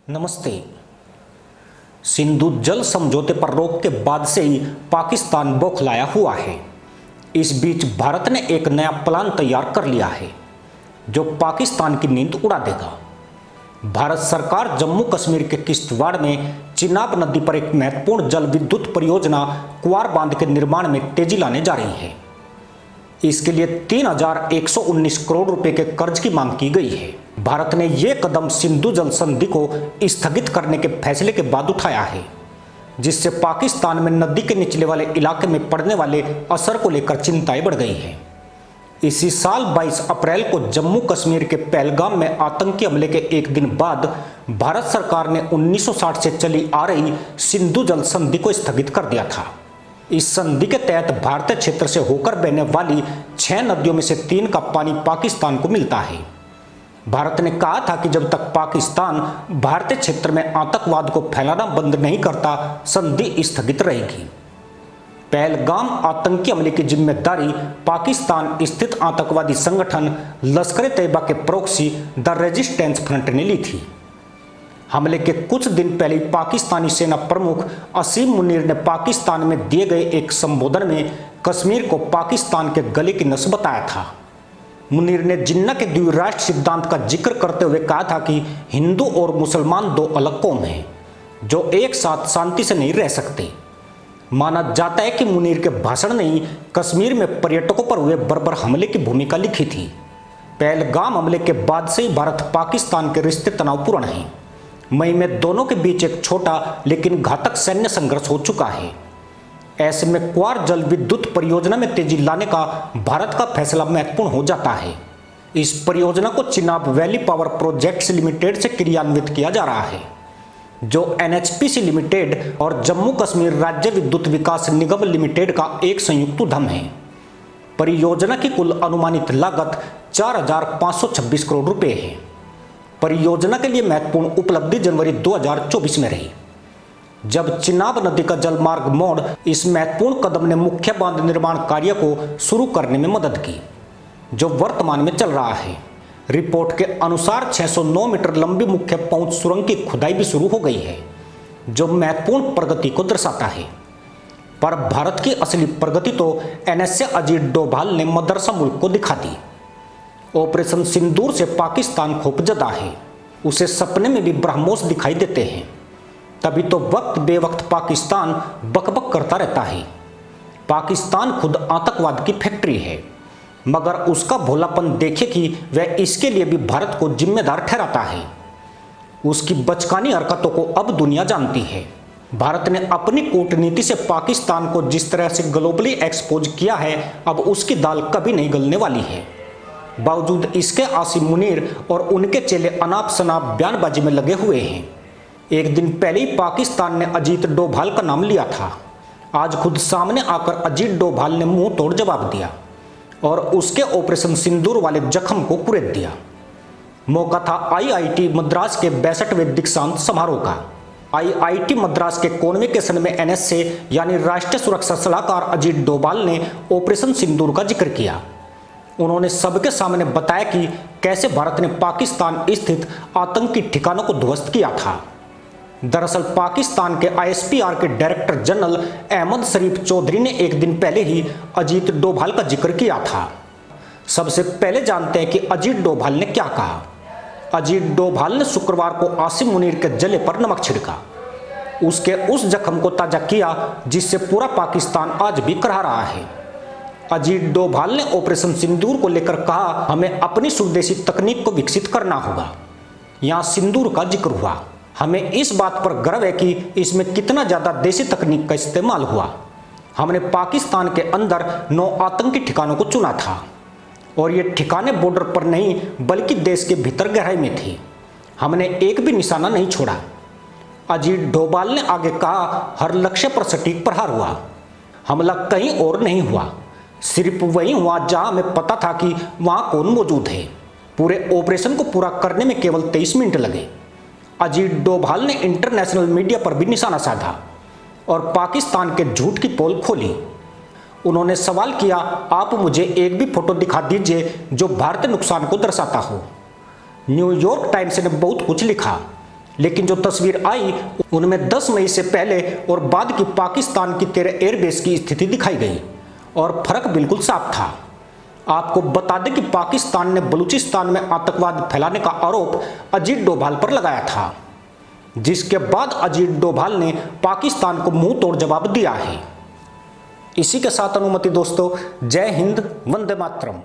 नमस्ते। सिंधु जल समझौते पर रोक के बाद से ही पाकिस्तान बौखलाया हुआ है। इस बीच भारत ने एक नया प्लान तैयार कर लिया है जो पाकिस्तान की नींद उड़ा देगा। भारत सरकार जम्मू कश्मीर के किश्तवाड़ में चिनाब नदी पर एक महत्वपूर्ण जल विद्युत परियोजना क्वार बांध के निर्माण में तेजी लाने जा रही है। इसके लिए 3,119 करोड़ रुपए के कर्ज की मांग की गई है। भारत ने यह कदम सिंधु जल संधि को स्थगित करने के फैसले के बाद उठाया है, जिससे पाकिस्तान में नदी के निचले वाले इलाके में पड़ने वाले असर को लेकर चिंताएं बढ़ गई हैं। इसी साल 22 अप्रैल को जम्मू कश्मीर के पहलगाम में आतंकी हमले के एक दिन बाद भारत सरकार ने 1960 से चली आ रही सिंधु जल संधि को स्थगित कर दिया था। इस संधि के तहत भारतीय क्षेत्र से होकर बहने वाली 6 नदियों में से 3 का पानी पाकिस्तान को मिलता है। भारत ने कहा था कि जब तक पाकिस्तान भारतीय क्षेत्र में आतंकवाद को फैलाना बंद नहीं करता, संधि स्थगित रहेगी। पहलगाम आतंकी हमले की जिम्मेदारी पाकिस्तान स्थित आतंकवादी संगठन लश्कर-ए-तैयबा के प्रॉक्सी द रेजिस्टेंस फ्रंट ने ली थी। हमले के कुछ दिन पहले पाकिस्तानी सेना प्रमुख असीम मुनीर ने पाकिस्तान में दिए गए एक संबोधन में कश्मीर को पाकिस्तान के गले की नस बताया था। मुनीर ने जिन्ना के द्विराष्ट्र सिद्धांत का जिक्र करते हुए कहा था कि हिंदू और मुसलमान दो अलग कौम हैं जो एक साथ शांति से नहीं रह सकते। माना जाता है कि मुनीर के भाषण ने ही कश्मीर में पर्यटकों पर हुए बर्बर हमले की भूमिका लिखी थी। पहलगाम हमले के बाद से ही भारत पाकिस्तान के रिश्ते तनावपूर्ण हैं। मई में दोनों के बीच एक छोटा लेकिन घातक सैन्य संघर्ष हो चुका है। ऐसे में क्वार जल विद्युत परियोजना में तेजी लाने का भारत का फैसला महत्वपूर्ण हो जाता है। इस परियोजना को Chenab valley power projects limited से क्रियान्वित किया जा रहा है, जो एनएचपीसी लिमिटेड और जम्मू कश्मीर राज्य विद्युत विकास निगम लिमिटेड का एक संयुक्त उद्यम है। परियोजना की कुल अनुमानित लागत 4,526 करोड़ रुपए है। परियोजना के लिए महत्वपूर्ण उपलब्धि जनवरी 2024 में रही, जब चिनाब नदी का जलमार्ग मोड़ इस महत्वपूर्ण कदम ने मुख्य बांध निर्माण कार्य को शुरू करने में मदद की, जो वर्तमान में चल रहा है। रिपोर्ट के अनुसार 609 मीटर लंबी मुख्य पहुंच सुरंग की खुदाई भी शुरू हो गई है, जो महत्वपूर्ण प्रगति को दर्शाता है। पर भारत की असली प्रगति तो एनएसए अजीत डोभाल ने मदरसा मुल्क को दिखा दी। ऑपरेशन सिंदूर से पाकिस्तान खौफजदा है, उसे सपने में भी ब्रह्मोस दिखाई देते हैं। तभी तो वक्त बेवक्त पाकिस्तान बकबक करता रहता है। पाकिस्तान खुद आतंकवाद की फैक्ट्री है, मगर उसका भोलापन देखे कि वह इसके लिए भी भारत को जिम्मेदार ठहराता है। उसकी बचकानी हरकतों को अब दुनिया जानती है। भारत ने अपनी कूटनीति से पाकिस्तान को जिस तरह से ग्लोबली एक्सपोज किया है, अब उसकी दाल कभी नहीं गलने वाली है। बावजूद इसके आसिम मुनीर और उनके चेले अनाप शनाप बयानबाजी में लगे हुए हैं। एक दिन पहले ही पाकिस्तान ने अजीत डोभाल का नाम लिया था। आज खुद सामने आकर अजीत डोभाल ने मुंह तोड़ जवाब दिया और उसके ऑपरेशन सिंदूर वाले जख्म को कुरेद दिया। मौका था आईआईटी मद्रास के 62वें दीक्षांत समारोह का। आईआईटी मद्रास के कॉन्वोकेशन में एनएसए यानी राष्ट्रीय सुरक्षा सलाहकार अजीत डोभाल ने ऑपरेशन सिंदूर का जिक्र किया। उन्होंने सबके सामने बताया कि कैसे भारत ने पाकिस्तान स्थित आतंकी ठिकानों को ध्वस्त किया था। दरअसल पाकिस्तान के आईएसपीआर के डायरेक्टर जनरल अहमद शरीफ चौधरी ने एक दिन पहले ही अजीत डोभाल का जिक्र किया था। सबसे पहले जानते हैं कि अजीत डोभाल ने क्या कहा। अजीत डोभाल ने शुक्रवार को आसिम मुनीर के जले पर नमक छिड़का, उसके उस जख्म को ताजा किया जिससे पूरा पाकिस्तान आज भी कराह रहा है। अजीत डोभाल ने ऑपरेशन सिंदूर को लेकर कहा, हमें अपनी स्वदेशी तकनीक को विकसित करना होगा। यहाँ सिंदूर का जिक्र हुआ। हमें इस बात पर गर्व है कि इसमें कितना ज़्यादा देसी तकनीक का इस्तेमाल हुआ। हमने पाकिस्तान के अंदर 9 आतंकी ठिकानों को चुना था और ये ठिकाने बॉर्डर पर नहीं बल्कि देश के भीतर गहराई में थे। हमने एक भी निशाना नहीं छोड़ा। अजीत डोभाल ने आगे कहा, हर लक्ष्य पर सटीक प्रहार हुआ। हमला कहीं और नहीं हुआ, सिर्फ वहीं हुआ जहां हमें पता था कि वहां कौन मौजूद है। पूरे ऑपरेशन को पूरा करने में केवल 23 मिनट लगे। अजीत डोभाल ने इंटरनेशनल मीडिया पर भी निशाना साधा और पाकिस्तान के झूठ की पोल खोली। उन्होंने सवाल किया, आप मुझे एक भी फोटो दिखा दीजिए जो भारतीय नुकसान को दर्शाता हो। न्यूयॉर्क टाइम्स ने बहुत कुछ लिखा, लेकिन जो तस्वीर आई उनमें 10 मई से पहले और बाद की पाकिस्तान की 13 एयरबेस की स्थिति दिखाई गई और फर्क बिल्कुल साफ था। आपको बता दें कि पाकिस्तान ने बलूचिस्तान में आतंकवाद फैलाने का आरोप अजीत डोभाल पर लगाया था, जिसके बाद अजीत डोभाल ने पाकिस्तान को मुंह तोड़ जवाब दिया है। इसी के साथ अनुमति दोस्तों, जय हिंद, वंदे मातरम।